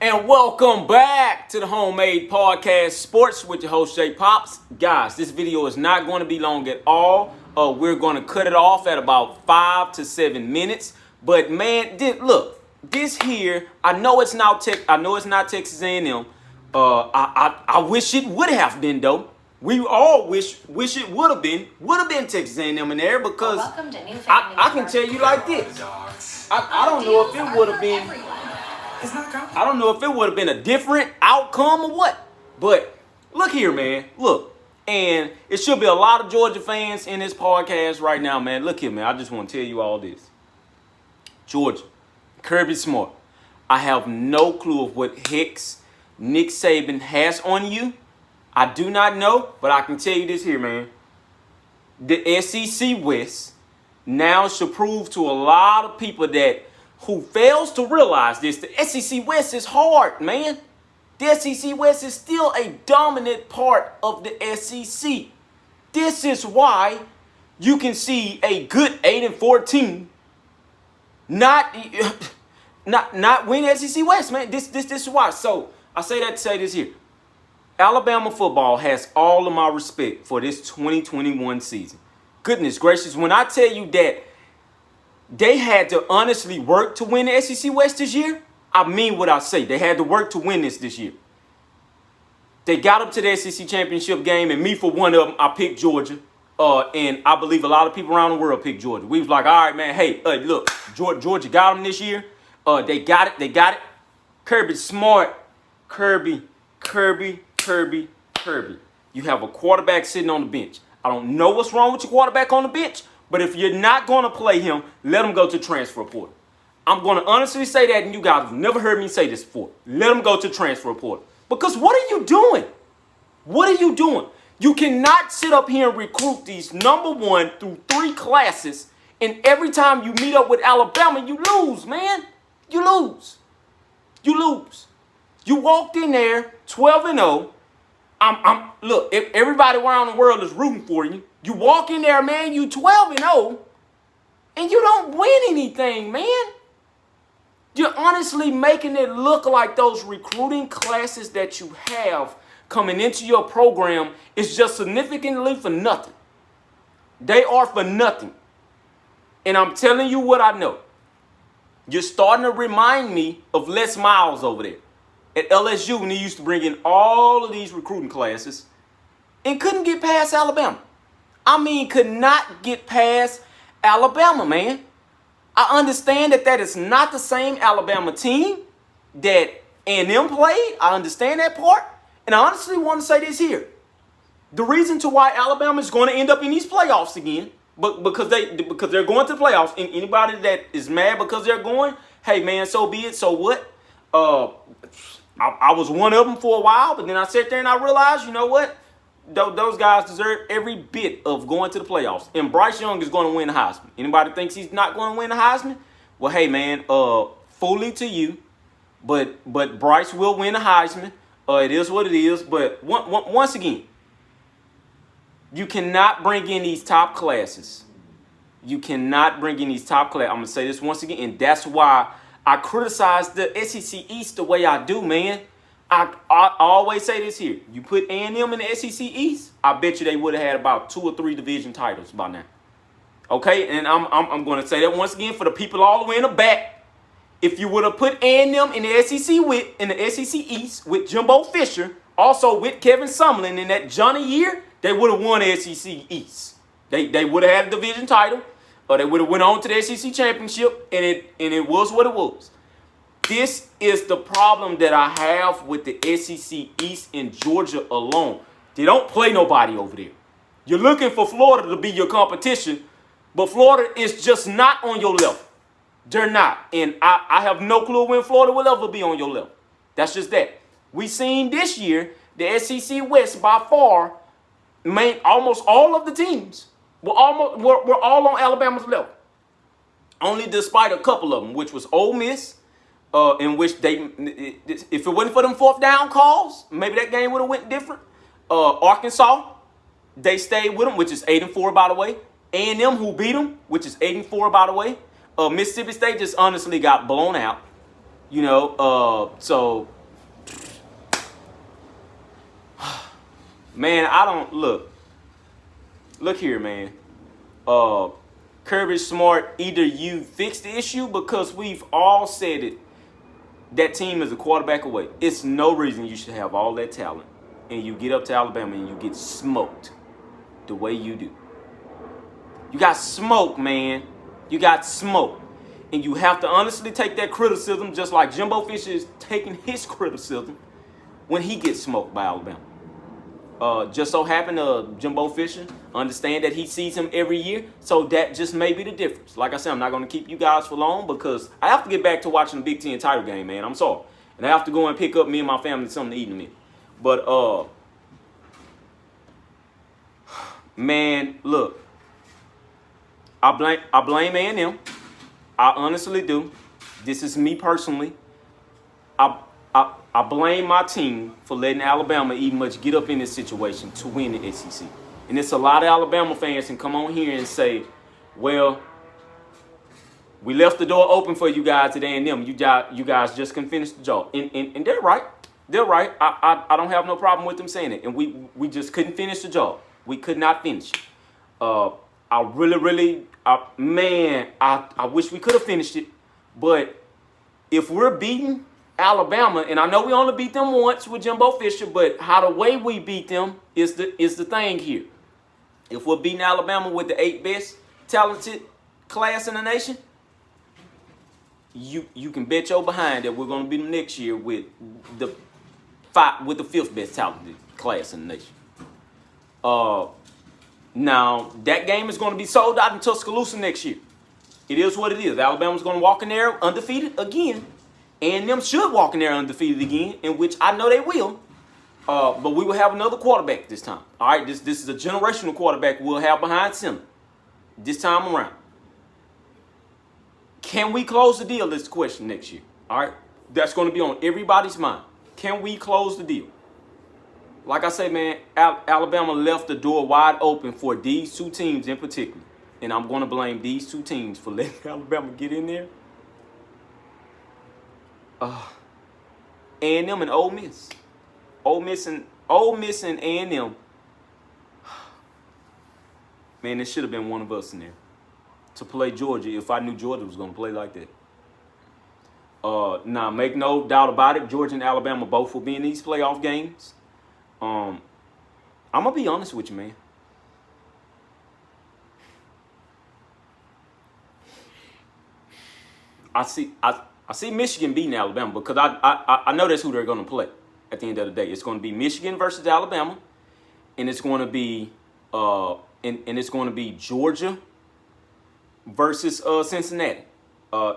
And welcome back to the Homemade Podcast Sports with your host, Jay Pops. Guys, this video is not going to be long at all. We're going to cut it off at about 5 to 7 minutes. But man, look, this here, I know it's not Texas A&M. I wish it would have been though. We all wish it would have been Texas A&M in there because I can tell you like this. I don't know if it would have been. I don't know if it would have been a different outcome or what. But look here, man. Look. And it should be a lot of Georgia fans in this podcast right now, man. Look here, man. I just want to tell you all this. Georgia, Kirby Smart. I have no clue of what hex Nick Saban has on you. I do not know, but I can tell you this here, man. The SEC West now should prove to a lot of people that who fails to realize this, the SEC West is hard, man. The SEC West is still a dominant part of the SEC. This is why you can see a good 8-4 team not win SEC West, man. This is why. So I say that to say this here. Alabama football has all of my respect for this 2021 season. Goodness gracious, when I tell you that they had to honestly work to win the SEC West this year, I mean what I say. They had to work to win this year. They got up to the SEC championship game, and me for one of them, I picked Georgia. And I believe a lot of people around the world picked Georgia. We was like, all right, man, hey, look, Georgia got them this year. They got it. Kirby Smart. Kirby. You have a quarterback sitting on the bench. I don't know what's wrong with your quarterback on the bench, but if you're not going to play him, let him go to transfer portal. I'm going to honestly say that, and you guys have never heard me say this before. Let him go to transfer portal. Because what are you doing? What are you doing? You cannot sit up here and recruit these number 1 through 3 classes, and every time you meet up with Alabama, you lose, man. You lose. You walked in there 12-0. Look, if everybody around the world is rooting for you. You walk in there, man, you 12-0, and you don't win anything, man. You're honestly making it look like those recruiting classes that you have coming into your program is just significantly for nothing. They are for nothing. And I'm telling you what I know. You're starting to remind me of Les Miles over there at LSU when he used to bring in all of these recruiting classes and couldn't get past Alabama. I mean, could not get past Alabama, man. I understand that is not the same Alabama team that A&M played. I understand that part. And I honestly want to say this here. The reason to why Alabama is going to end up in these playoffs again, but because they're going to the playoffs, and anybody that is mad because they're going, hey, man, so be it. So what? I was one of them for a while, but then I sat there and I realized, you know what? Those guys deserve every bit of going to the playoffs. And Bryce Young is going to win the Heisman. Anybody thinks he's not going to win the Heisman? Well, hey, man, fully to you. But Bryce will win the Heisman. It is what it is. But once again, you cannot bring in these top classes. I'm going to say this once again, and that's why I criticize the SEC East the way I do, man. I always say this here. You put A&M in the SEC East, I bet you they would have had about 2 or 3 division titles by now. Okay, and I'm going to say that once again for the people all the way in the back. If you would have put A&M in the SEC East with Jimbo Fisher, also with Kevin Sumlin in that Johnny year, they would have won the SEC East. They would have had a division title, or they would have went on to the SEC championship, and it was what it was. This is the problem that I have with the SEC East in Georgia alone. They don't play nobody over there. You're looking for Florida to be your competition, but Florida is just not on your level. They're not. And I have no clue when Florida will ever be on your level. That's just that. We seen this year, the SEC West by far, almost all of the teams were all on Alabama's level. Only despite a couple of them, which was Ole Miss, in which if it wasn't for them 4th down calls, maybe that game would have went different. Arkansas, they stayed with them, which is 8-4, by the way. A&M, who beat them, which is 8-4, by the way. Mississippi State just honestly got blown out. You know, so man, I don't look. Look here, man. Kirby Smart, either you fix the issue because we've all said it. That team is a quarterback away. It's no reason you should have all that talent and you get up to Alabama and you get smoked the way you do. You got smoked, man. You got smoked. And you have to honestly take that criticism just like Jimbo Fisher is taking his criticism when he gets smoked by Alabama. Just so happened, Jimbo Fisher understand that he sees him every year, so that just may be the difference. Like I said, I'm not going to keep you guys for long because I have to get back to watching the Big Ten title game, man. I'm sorry. And I have to go and pick up me and my family something to eat in a minute. But, man, look, I blame A&M. I honestly do. This is me personally. I blame my team for letting Alabama even much get up in this situation to win the SEC. And it's a lot of Alabama fans can come on here and say, well, we left the door open for you guys at A&M. You guys just couldn't finish the job. And they're right. They're right. I don't have no problem with them saying it. And we just couldn't finish the job. We could not finish. I wish we could have finished it. But if we're beating Alabama, and I know we only beat them once with Jimbo Fisher, but how the way we beat them is the thing here. If we're beating Alabama with the 8th best talented class in the nation, you can bet your behind that we're going to beat them next year with the 5th best talented class in the nation. Now that game is going to be sold out in Tuscaloosa next year. It is what it is. Alabama's going to walk in there undefeated again. And them should walk in there undefeated again, in which I know they will. But we will have another quarterback this time. All right, this is a generational quarterback we'll have behind center this time around. Can we close the deal? Is the question next year. All right, that's going to be on everybody's mind. Can we close the deal? Like I say, man, Alabama left the door wide open for these two teams in particular. And I'm going to blame these two teams for letting Alabama get in there. A&M and Ole Miss. Ole Miss and A&M. Man, it should have been one of us in there to play Georgia if I knew Georgia was going to play like that. Now, make no doubt about it, Georgia and Alabama both will be in these playoff games. I'm going to be honest with you, man. I see Michigan beating Alabama because I know that's who they're going to play at the end of the day. It's going to be Michigan versus Alabama, and it's going to be it's going to be Georgia versus Cincinnati.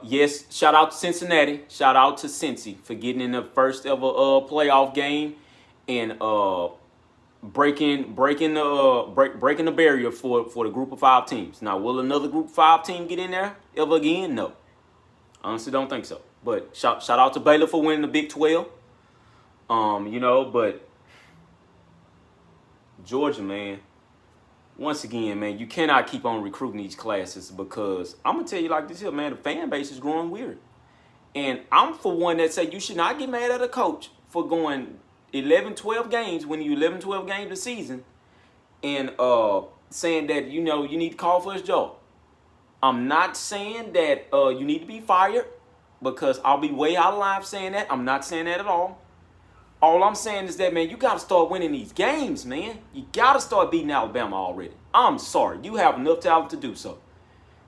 Yes, shout out to Cincinnati. Shout out to Cincy for getting in the first ever playoff game and breaking the barrier for the group of 5 teams. Now, will another group of 5 team get in there ever again? No. Honestly, don't think so. But shout out to Baylor for winning the Big 12. But Georgia, man, once again, man, you cannot keep on recruiting these classes because I'm going to tell you like this here, man, the fan base is growing weird. And I'm for one that say you should not get mad at a coach for going 11, 12 games, winning you 11, 12 games a season, and saying that, you need to call for his job. I'm not saying that you need to be fired because I'll be way out of line saying that. I'm not saying that at all. All I'm saying is that, man, you got to start winning these games, man. You got to start beating Alabama already. I'm sorry. You have enough talent to do so.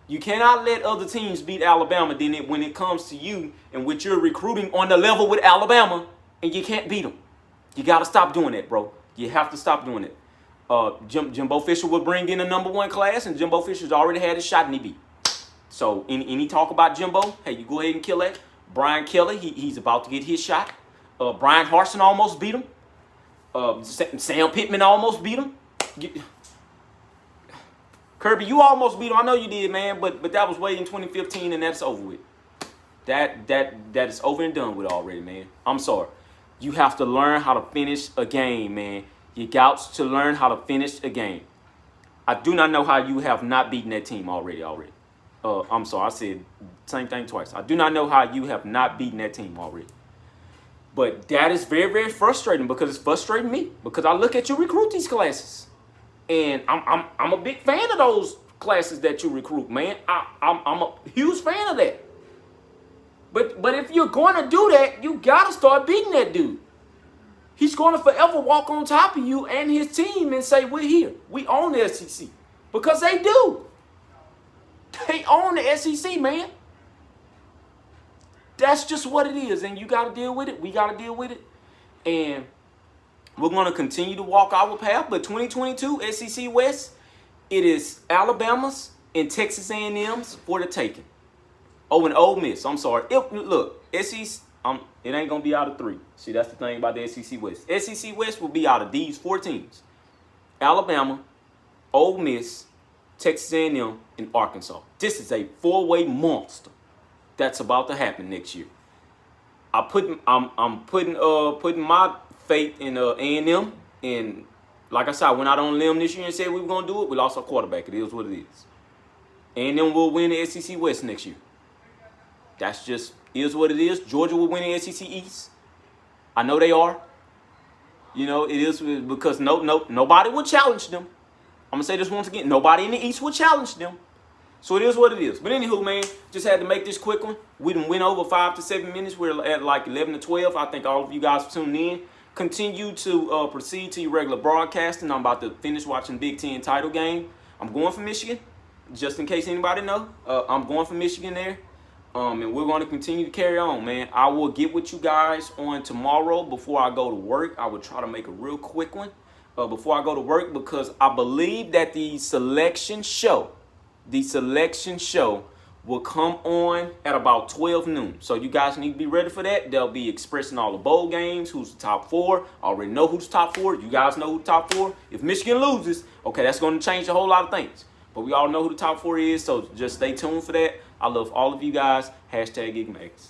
You cannot let other teams beat Alabama when it comes to you and with your recruiting on the level with Alabama and you can't beat them. You got to stop doing that, bro. You have to stop doing it. Jimbo Fisher would bring in a number 1 class, and Jimbo Fisher's already had his shot and he beat. So any talk about Jimbo, hey, you go ahead and kill that. Brian Kelly, he's about to get his shot. Brian Harsin almost beat him. Sam Pittman almost beat him. Kirby, you almost beat him. I know you did, man, but that was way in 2015, and that's over with. That is over and done with already, man. I'm sorry. You have to learn how to finish a game, man. You got to learn how to finish a game. I do not know how you have not beaten that team already. I'm sorry, I said same thing twice. I do not know how you have not beaten that team already. But that is very, very frustrating because it's frustrating me because I look at you recruit these classes, and I'm a big fan of those classes that you recruit, man. I'm a huge fan of that. But if you're going to do that, you gotta start beating that dude. He's going to forever walk on top of you and his team and say, we're here. We own the SEC. Because they do. They own the SEC, man. That's just what it is. And you got to deal with it. We got to deal with it. And we're going to continue to walk our path. But 2022 SEC West, it is Alabama's and Texas A&M's for the taking. Oh, and Ole Miss. I'm sorry. Look, SEC, it ain't going to be out of 3. See, that's the thing about the SEC West. SEC West will be out of these 4 teams. Alabama, Ole Miss, Texas A&M, and Arkansas. This is a 4-way monster that's about to happen next year. I'm putting my faith in A&M, and like I said, I went out on a limb this year and said we were gonna do it. We lost our quarterback. It is what it is. A&M will win the SEC West next year. That's just is what it is. Georgia will win the SEC East. I know they are. You know, it is because nobody will challenge them. I'm gonna say this once again. Nobody in the East will challenge them. So it is what it is. But anywho, man, just had to make this quick one. We done went over 5 to 7 minutes. We're at like 11 to 12. I thank all of you guys for tuning in. Continue to proceed to your regular broadcasting. I'm about to finish watching Big Ten title game. I'm going for Michigan, just in case anybody know. I'm going for Michigan there. And we're going to continue to carry on, man. I will get with you guys on tomorrow before I go to work. I will try to make a real quick one before I go to work because I believe that the selection show will come on at about 12 noon. So you guys need to be ready for that. They'll be expressing all the bowl games, who's the top 4. I already know who's the top 4. You guys know who the top 4. If Michigan loses, okay, that's going to change a whole lot of things. But we all know who the top 4 is, so just stay tuned for that. I love all of you guys. #GigMags.